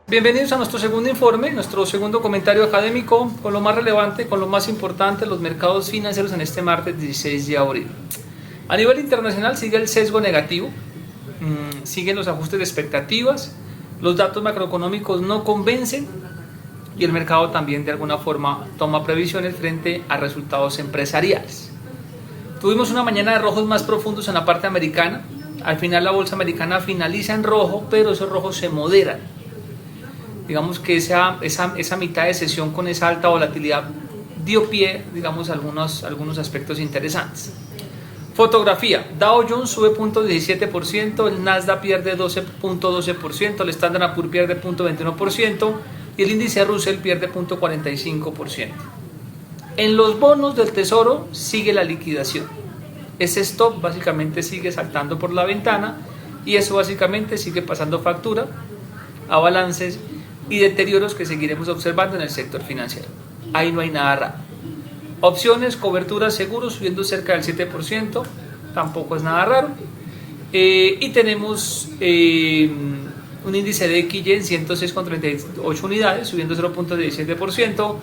Bienvenidos a nuestro segundo informe, nuestro segundo comentario académico con lo más relevante, con lo más importante, los mercados financieros en este martes 16 de abril. A nivel internacional sigue el sesgo negativo, siguen los ajustes de expectativas, los datos macroeconómicos no convencen y el mercado también de alguna forma toma previsiones frente a resultados empresariales. Tuvimos una mañana de rojos más profundos en la parte americana. Al final la bolsa americana finaliza en rojo, pero esos rojos se moderan. Digamos que esa mitad de sesión con esa alta volatilidad dio pie, digamos, a algunos aspectos interesantes. Fotografía: Dow Jones sube 0.17%, el Nasdaq pierde 12.12%, el Standard & Poor's pierde 0.21% y el índice Russell pierde 0.45%. En los bonos del tesoro sigue la liquidación. Ese stop básicamente sigue saltando por la ventana y eso básicamente sigue pasando factura a balances y deterioros que seguiremos observando en el sector financiero. Ahí no hay nada raro. Opciones, coberturas, seguros subiendo cerca del 7%, tampoco es nada raro. Y tenemos un índice de XY en 106,38 unidades, subiendo 0.17%.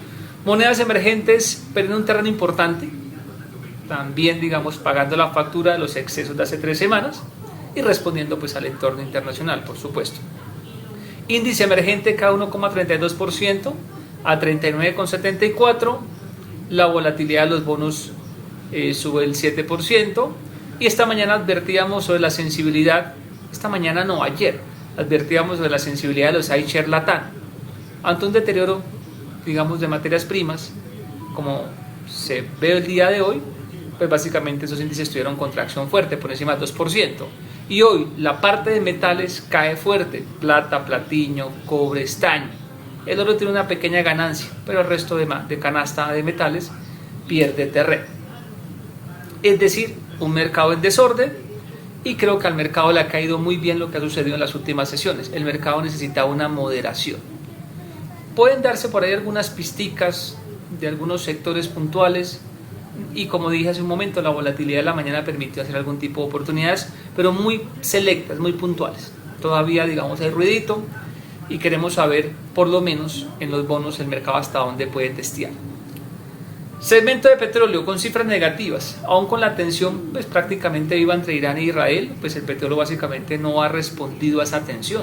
Monedas emergentes perdiendo un terreno importante, también digamos pagando la factura de los excesos de hace 3 semanas y respondiendo pues al entorno internacional, por supuesto. Índice emergente cae 1,32% a 39,74%. La volatilidad de los bonos sube el 7%. Y esta mañana advertíamos sobre la sensibilidad, ayer, advertíamos sobre la sensibilidad de los iShares Latam. Ante un deterioro, digamos, de materias primas, como se ve el día de hoy, pues básicamente esos índices tuvieron contracción fuerte, por encima del 2%. Y hoy la parte de metales cae fuerte: plata, platino, cobre, estaño. El oro tiene una pequeña ganancia, pero el resto de canasta de metales pierde terreno. Es decir, un mercado en desorden, y creo que al mercado le ha caído muy bien lo que ha sucedido en las últimas sesiones. El mercado necesita una moderación. Pueden darse por ahí algunas pisticas de algunos sectores puntuales, y como dije hace un momento, la volatilidad de la mañana permitió hacer algún tipo de oportunidades, pero muy selectas, muy puntuales. Todavía, digamos, hay ruidito y queremos saber, por lo menos en los bonos, el mercado hasta dónde puede testear. Segmento de petróleo con cifras negativas, aún con la tensión pues prácticamente viva entre Irán e Israel, pues el petróleo básicamente no ha respondido a esa tensión,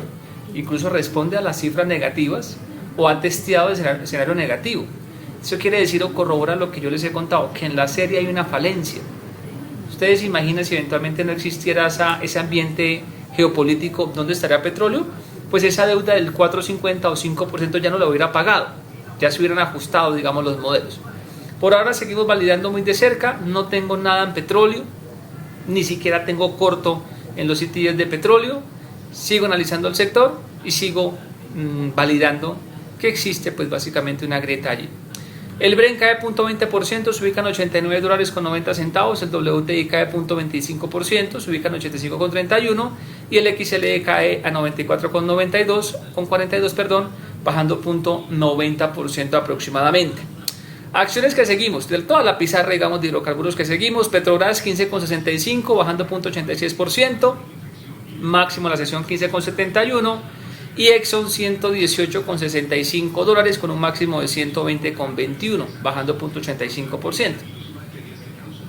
incluso responde a las cifras negativas o ha testeado el escenario negativo. Eso quiere decir o corrobora lo que yo les he contado, que en la serie hay una falencia. Ustedes imaginan si eventualmente no existiera ese ambiente geopolítico, ¿dónde estaría petróleo? Pues esa deuda del 4,50 o 5% ya no la hubiera pagado, ya se hubieran ajustado, digamos, los modelos. Por ahora seguimos validando muy de cerca, no tengo nada en petróleo, ni siquiera tengo corto en los ETFs de petróleo, sigo analizando el sector y sigo validando que existe pues básicamente una grieta allí. El Brent cae 0.20%, se ubica en $89.90, el WTI cae 0.25%, se ubica en 85,31 y el XLE cae a 94,42, bajando 0.90% aproximadamente. Acciones que seguimos, de toda la pizarra, digamos, de hidrocarburos que seguimos: Petrobras 15,65, bajando 0.86%, máximo la sesión 15,71, y Exxon $118,65 con un máximo de 120,21, bajando 0.85%.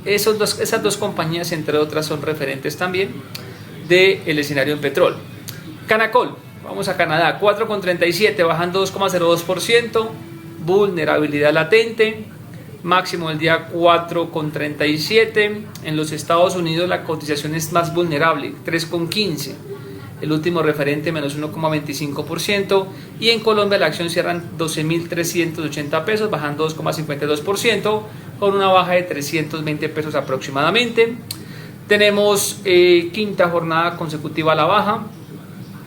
Esas dos compañías, entre otras, son referentes también del escenario en petróleo. Canacol, vamos a Canadá, 4,37, bajando 2,02%, vulnerabilidad latente, máximo del día 4,37. En los Estados Unidos la cotización es más vulnerable, 3,15. El último referente menos 1,25%, y en Colombia la acción cierra en 12.380 pesos, bajando 2,52%, con una baja de 320 pesos aproximadamente. Tenemos quinta jornada consecutiva a la baja,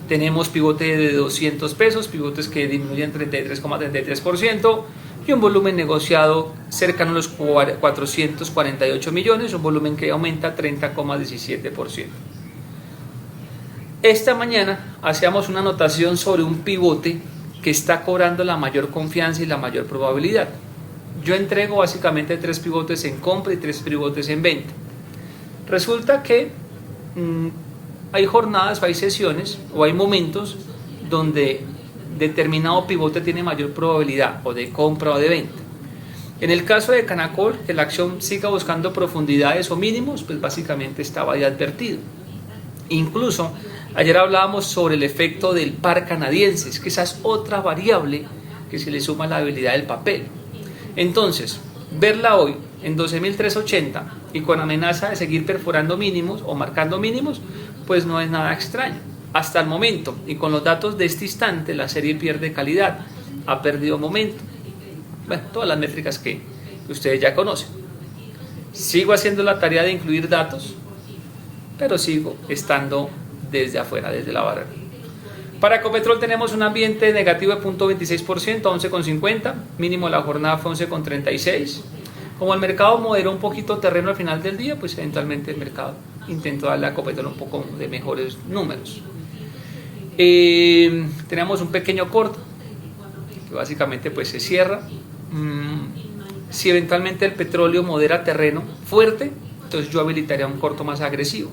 tenemos pivote de 200 pesos, pivotes que disminuyen 33,33%, y un volumen negociado cercano a los 448 millones, un volumen que aumenta 30,17%. Esta mañana hacíamos una anotación sobre un pivote que está cobrando la mayor confianza y la mayor probabilidad. Yo entrego básicamente 3 pivotes en compra y 3 pivotes en venta. Resulta que hay jornadas o hay sesiones o hay momentos donde determinado pivote tiene mayor probabilidad o de compra o de venta. En el caso de Canacol, que la acción siga buscando profundidades o mínimos, pues básicamente estaba ya advertido. Incluso ayer hablábamos sobre el efecto del par canadiense, que esa es otra variable que se le suma a la debilidad del papel. Entonces, verla hoy en 12.380 y con amenaza de seguir perforando mínimos o marcando mínimos, pues no es nada extraño. Hasta el momento, y con los datos de este instante, la serie pierde calidad, ha perdido momento. Bueno, todas las métricas que ustedes ya conocen. Sigo haciendo la tarea de incluir datos, pero sigo estando desde afuera, desde la barrera. Para Ecopetrol tenemos un ambiente negativo de 0.26%, 11,50, mínimo de la jornada fue 11,36. Como el mercado moderó un poquito terreno al final del día, pues eventualmente el mercado intentó darle a Ecopetrol un poco de mejores números. Tenemos un pequeño corto, que básicamente pues se cierra. Si eventualmente el petróleo modera terreno fuerte, entonces yo habilitaría un corto más agresivo.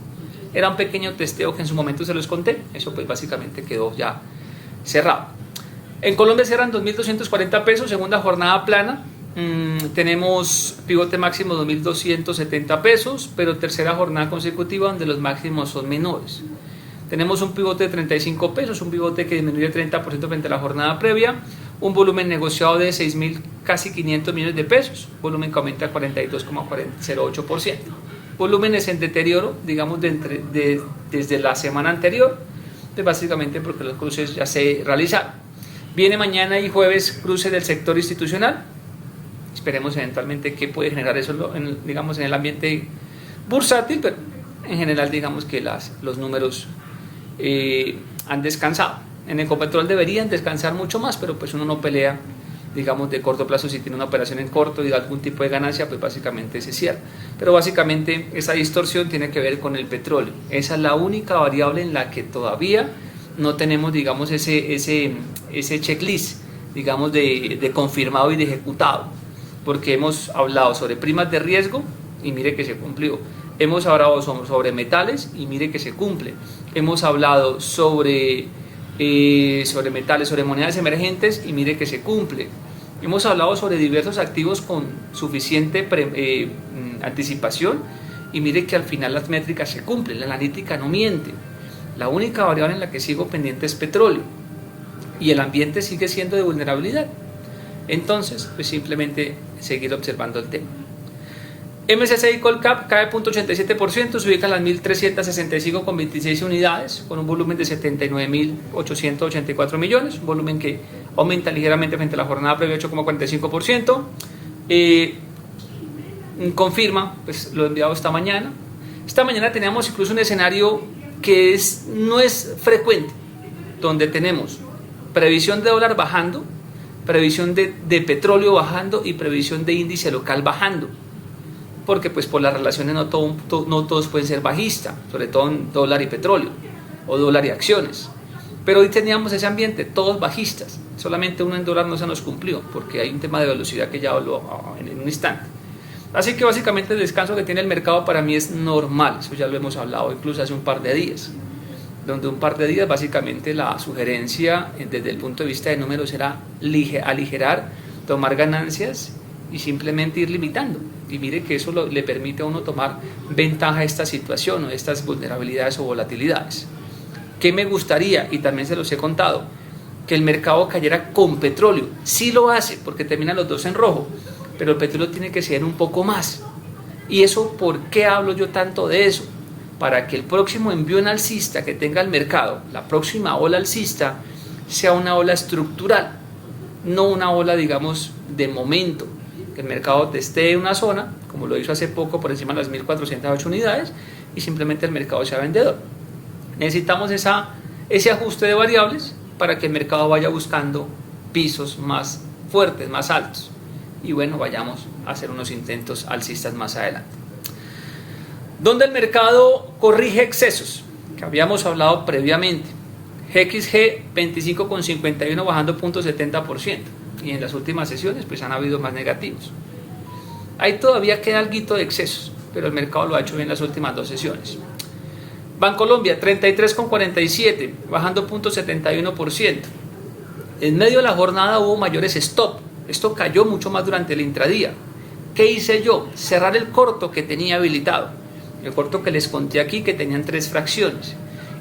Era un pequeño testeo que en su momento se los conté, eso pues básicamente quedó ya cerrado. En Colombia cierran 2.240 pesos, segunda jornada plana. Tenemos pivote máximo 2.270 pesos, pero tercera jornada consecutiva donde los máximos son menores. Tenemos un pivote de 35 pesos, un pivote que disminuye 30% frente a la jornada previa, un volumen negociado de 6.000, casi 500 millones de pesos, volumen que aumenta al 42,08%. Volúmenes en deterioro, digamos, desde la semana anterior, pues básicamente porque los cruces ya se realizaron. Viene mañana y jueves cruce del sector institucional. Esperemos eventualmente qué puede generar eso digamos, en el ambiente bursátil, pero en general digamos que los números han descansado. En Ecopetrol deberían descansar mucho más, pero pues uno no pelea, digamos, de corto plazo. Si tiene una operación en corto y da algún tipo de ganancia, pues básicamente se cierra. Pero básicamente esa distorsión tiene que ver con el petróleo. Esa es la única variable en la que todavía no tenemos, digamos, ese checklist, digamos, de confirmado y de ejecutado. Porque hemos hablado sobre primas de riesgo y mire que se cumplió. Hemos hablado sobre metales y mire que se cumple. Hemos hablado sobre metales, sobre monedas emergentes y mire que se cumple. Hemos hablado sobre diversos activos con suficiente anticipación y mire que al final las métricas se cumplen, la analítica no miente. La única variable en la que sigo pendiente es petróleo y el ambiente sigue siendo de vulnerabilidad. Entonces, pues simplemente seguir observando el tema. MSCI Colcap cae 0.87%, se ubica en las 1.365,26 unidades, con un volumen de 79.884 millones, un volumen que aumenta ligeramente frente a la jornada previa, 8,45%. Confirma pues, lo enviado esta mañana. Esta mañana teníamos incluso un escenario que no es frecuente, donde tenemos previsión de dólar bajando, previsión de petróleo bajando y previsión de índice local bajando. Porque pues por las relaciones no todos pueden ser bajistas, sobre todo en dólar y petróleo, o dólar y acciones. Pero hoy teníamos ese ambiente, todos bajistas, solamente uno en dólar no se nos cumplió, porque hay un tema de velocidad que ya hablo en un instante. Así que básicamente el descanso que tiene el mercado para mí es normal, eso ya lo hemos hablado incluso hace un par de días, donde un par de días básicamente la sugerencia desde el punto de vista de números era aligerar, tomar ganancias y simplemente ir limitando. Y mire que eso le permite a uno tomar ventaja a esta situación o a estas vulnerabilidades o volatilidades. ¿Qué me gustaría? Y también se los he contado, que el mercado cayera con petróleo. Sí lo hace porque terminan los dos en rojo, pero el petróleo tiene que ser un poco más. ¿Y eso por qué hablo yo tanto de eso? Para que el próximo envío alcista que tenga el mercado, la próxima ola alcista, sea una ola estructural, no una ola, digamos, de momento. Que el mercado testee una zona, como lo hizo hace poco por encima de las 1.408 unidades, y simplemente el mercado sea vendedor. Necesitamos ese ajuste de variables para que el mercado vaya buscando pisos más fuertes, más altos. Y bueno, vayamos a hacer unos intentos alcistas más adelante. ¿Dónde el mercado corrige excesos? Que habíamos hablado previamente. XG 25,51 bajando 0.70%. Y en las últimas sesiones pues han habido más negativos. Ahí todavía queda algo de excesos, pero el mercado lo ha hecho bien las últimas dos sesiones. Bancolombia 33,47 bajando 0.71%. En medio de la jornada hubo mayores stop. Esto cayó mucho más durante el intradía. ¿Qué hice yo? Cerrar el corto que tenía habilitado. El corto que les conté aquí, que tenían 3 fracciones.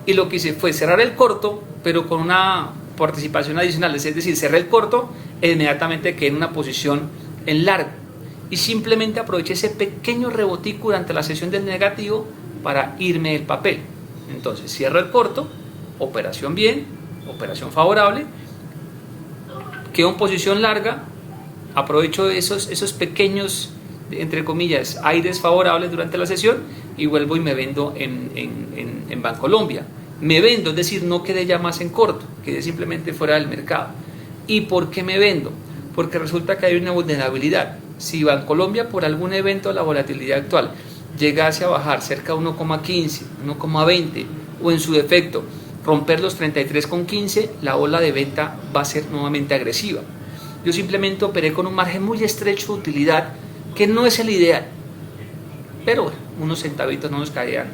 Y lo que hice fue cerrar el corto, pero con una participación adicional. Es decir, cerré el corto e inmediatamente quedé en una posición en largo. Y simplemente aproveché ese pequeño rebotico durante la sesión del negativo para irme del papel. Entonces, cierro el corto, operación bien, operación favorable, quedo en posición larga, aprovecho esos pequeños, entre comillas, aires favorables durante la sesión y vuelvo y me vendo en Bancolombia. Me vendo, es decir, no quedé ya más en corto, quedé simplemente fuera del mercado. ¿Y por qué me vendo? Porque resulta que hay una vulnerabilidad. Si Bancolombia, por algún evento de la volatilidad actual, llegase a bajar cerca de 1,15, 1,20 o en su defecto romper los 33,15, la ola de venta va a ser nuevamente agresiva. Yo simplemente operé con un margen muy estrecho de utilidad que no es el ideal, pero bueno, unos centavitos no nos caían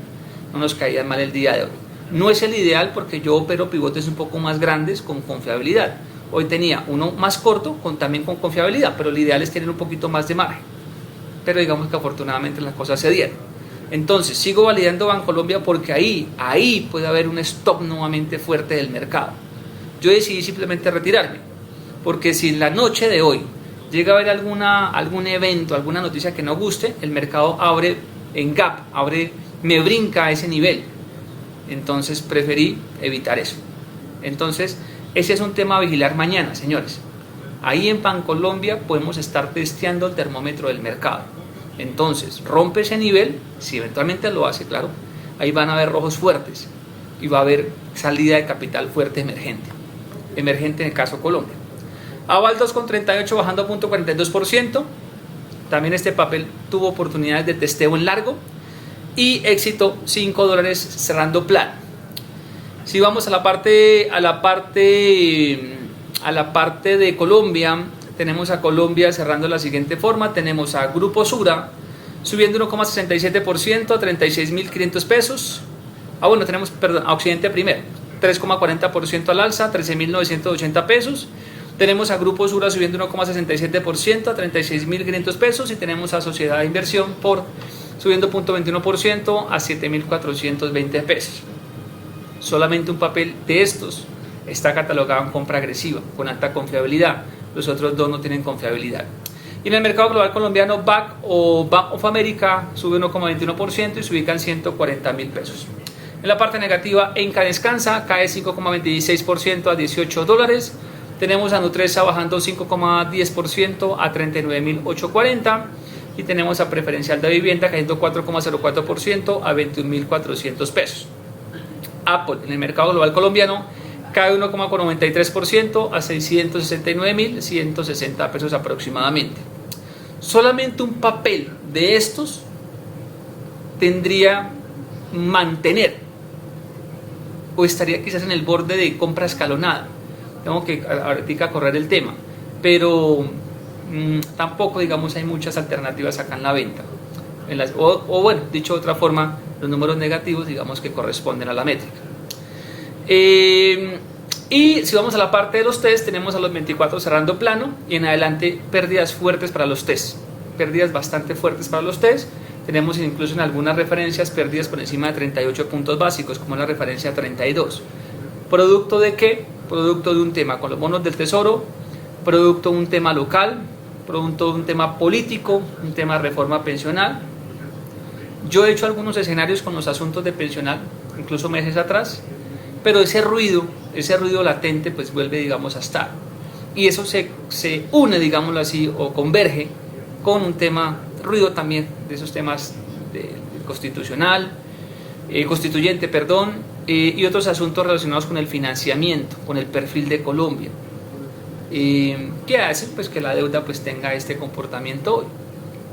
mal el día de hoy. No es el ideal porque yo opero pivotes un poco más grandes con confiabilidad. Hoy tenía uno más corto también con confiabilidad, pero el ideal es tener un poquito más de margen. Pero digamos que afortunadamente las cosas se dieron. Entonces sigo validando Bancolombia porque ahí puede haber un stop nuevamente fuerte del mercado. Yo decidí simplemente retirarme, porque si en la noche de hoy llega a haber algún evento, alguna noticia que no guste, el mercado abre en gap, me brinca a ese nivel. Entonces preferí evitar eso. Entonces ese es un tema a vigilar mañana, señores. Ahí en Bancolombia podemos estar testeando el termómetro del mercado. Entonces rompe ese nivel, si eventualmente lo hace, claro, ahí van a haber rojos fuertes y va a haber salida de capital fuerte emergente en el caso Colombia. Aval 2,38 bajando a 0.42%. También este papel tuvo oportunidades de testeo en largo. Y éxito, $5 cerrando plan. Si vamos a la parte de Colombia, tenemos a Colombia cerrando de la siguiente forma. Tenemos a Grupo Sura subiendo 1,67% a 36.500 pesos. Tenemos a Occidente Primero, 3,40% al alza, 13.980 pesos. Tenemos a Grupo Sura subiendo 1,67% a 36.500 pesos. Y tenemos a Sociedad de Inversión subiendo 0.21% a 7.420 pesos. Solamente un papel de estos está catalogado en compra agresiva, con alta confiabilidad. Los otros dos no tienen confiabilidad. Y en el mercado global colombiano, Bank of America sube 1,21% y se ubica en 140.000 pesos. En la parte negativa, Enca Descansa cae 5,26% a $18. Tenemos a Nutresa bajando 5,10% a 39.840. Y tenemos a Preferencial de Vivienda cayendo 4,04% a 21.400 pesos. Apple en el mercado global colombiano cae 1,93% a 669.160 pesos aproximadamente. Solamente un papel de estos tendría mantener o estaría quizás en el borde de compra escalonada. Tengo que ahorita correr el tema, pero tampoco, digamos, hay muchas alternativas acá en la venta. Dicho de otra forma, los números negativos, digamos, que corresponden a la métrica. Y si vamos a la parte de los test, tenemos a los 24 cerrando plano y en adelante pérdidas fuertes para los test. Pérdidas bastante fuertes para los test. Tenemos incluso en algunas referencias pérdidas por encima de 38 puntos básicos, como la referencia 32. ¿Producto de qué? Producto de un tema con los bonos del tesoro, producto de un tema local, producto de un tema político, un tema de reforma pensional. Yo he hecho algunos escenarios con los asuntos de pensional, incluso meses atrás, pero ese ruido latente pues vuelve, digamos, a estar. Y eso se une, digámoslo así, o converge con un tema, ruido también, de esos temas constituyente, y otros asuntos relacionados con el financiamiento, con el perfil de Colombia. ¿Qué hace? Pues que la deuda pues tenga este comportamiento hoy.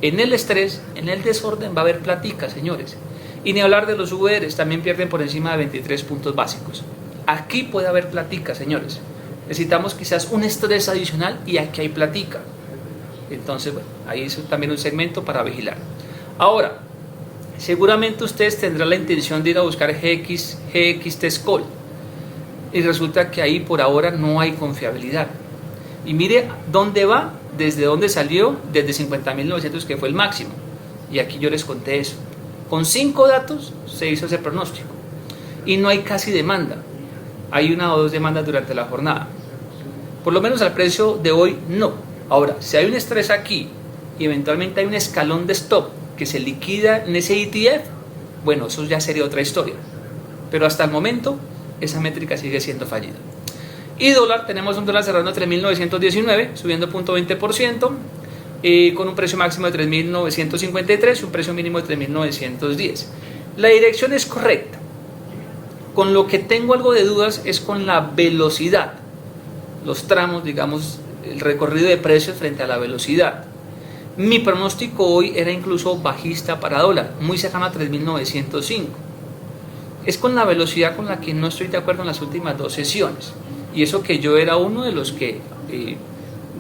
En el estrés, en el desorden va a haber platica, señores. Y ni hablar de los VRs, también pierden por encima de 23 puntos básicos. Aquí puede haber platica, señores. Necesitamos quizás un estrés adicional y aquí hay platica. Entonces, bueno, ahí es también un segmento para vigilar. Ahora, seguramente ustedes tendrán la intención de ir a buscar GX Test Call. y resulta que ahí por ahora no hay confiabilidad. Y mire dónde va, desde dónde salió, desde 50.900 que fue el máximo. Y aquí yo les conté eso. Con 5 datos se hizo ese pronóstico. Y no hay casi demanda. Hay 1 o 2 demandas durante la jornada. Por lo menos al precio de hoy no. Ahora, si hay un estrés aquí y eventualmente hay un escalón de stop que se liquida en ese ETF, bueno, eso ya sería otra historia. Pero hasta el momento esa métrica sigue siendo fallida. Y dólar, tenemos un dólar cerrando 3.919, subiendo 0.20%, con un precio máximo de 3.953 y un precio mínimo de 3.910. La dirección es correcta. Con lo que tengo algo de dudas es con la velocidad, los tramos, digamos, el recorrido de precios frente a la velocidad. Mi pronóstico hoy era incluso bajista para dólar, muy cercano a 3.905. Es con la velocidad con la que no estoy de acuerdo en las últimas 2 sesiones. Y eso que yo era uno de los que,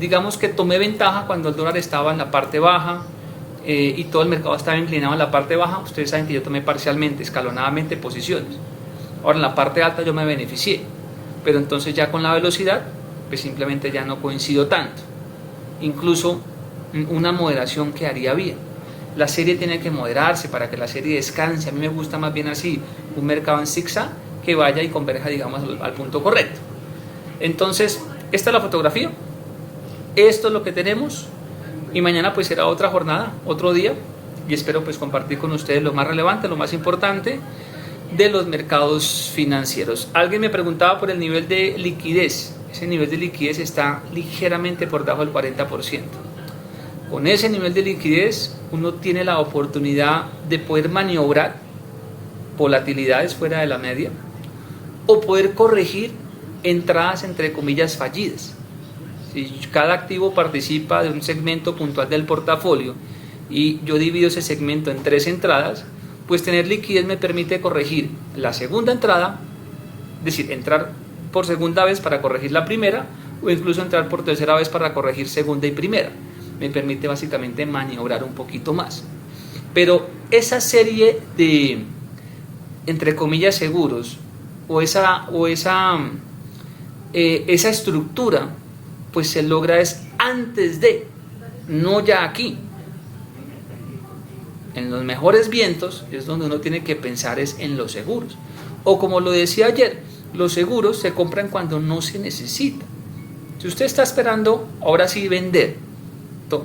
digamos que tomé ventaja cuando el dólar estaba en la parte baja y todo el mercado estaba inclinado en la parte baja. Ustedes saben que yo tomé parcialmente, escalonadamente posiciones. Ahora en la parte alta yo me beneficié, pero entonces ya con la velocidad, pues simplemente ya no coincido tanto. Incluso una moderación quedaría bien. La serie tiene que moderarse para que la serie descanse. A mí me gusta más bien así, un mercado en zigzag que vaya y converja, digamos, al punto correcto. Entonces, esta es la fotografía. Esto es lo que tenemos. Y mañana pues será otra jornada, otro día. Y espero pues compartir con ustedes lo más relevante, lo más importante de los mercados financieros. Alguien me preguntaba por el nivel de liquidez. Ese nivel de liquidez está ligeramente por debajo del 40%. Con ese nivel de liquidez uno tiene la oportunidad de poder maniobrar volatilidades fuera de la media o poder corregir entradas entre comillas fallidas. Si cada activo participa de un segmento puntual del portafolio y yo divido ese segmento en 3 entradas, pues tener liquidez me permite corregir la segunda entrada, es decir, entrar por segunda vez para corregir la primera o incluso entrar por tercera vez para corregir segunda y primera. Me permite básicamente maniobrar un poquito más. Pero esa serie de, entre comillas, seguros o esa estructura, pues se logra es antes de, no ya aquí. En los mejores vientos es donde uno tiene que pensar es en los seguros. O como lo decía ayer, los seguros se compran cuando no se necesita. Si usted está esperando ahora sí vender,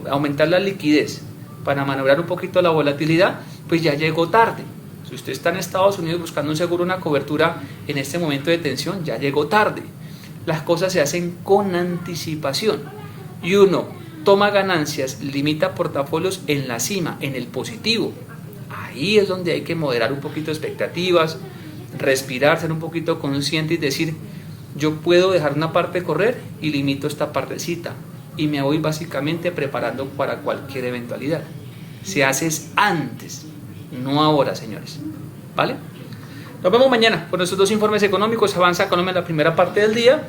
aumentar la liquidez para maniobrar un poquito la volatilidad, pues ya llegó tarde. Si usted está en Estados Unidos buscando un seguro, una cobertura en este momento de tensión, ya llegó tarde. Las cosas se hacen con anticipación y uno toma ganancias, limita portafolios en la cima, en el positivo. Ahí es donde hay que moderar un poquito expectativas, respirar, ser un poquito consciente y decir, yo puedo dejar una parte correr y limito esta partecita y me voy básicamente preparando para cualquier eventualidad. Se hace antes, no ahora, señores. ¿Vale? Nos vemos mañana con nuestros 2 informes económicos. Avanza Colombia en la primera parte del día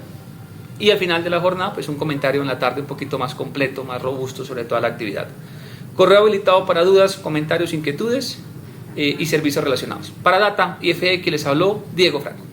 y al final de la jornada pues un comentario en la tarde un poquito más completo, más robusto sobre toda la actividad. Correo habilitado para dudas, comentarios, inquietudes y servicios relacionados. Para Data y FX les habló Diego Franco.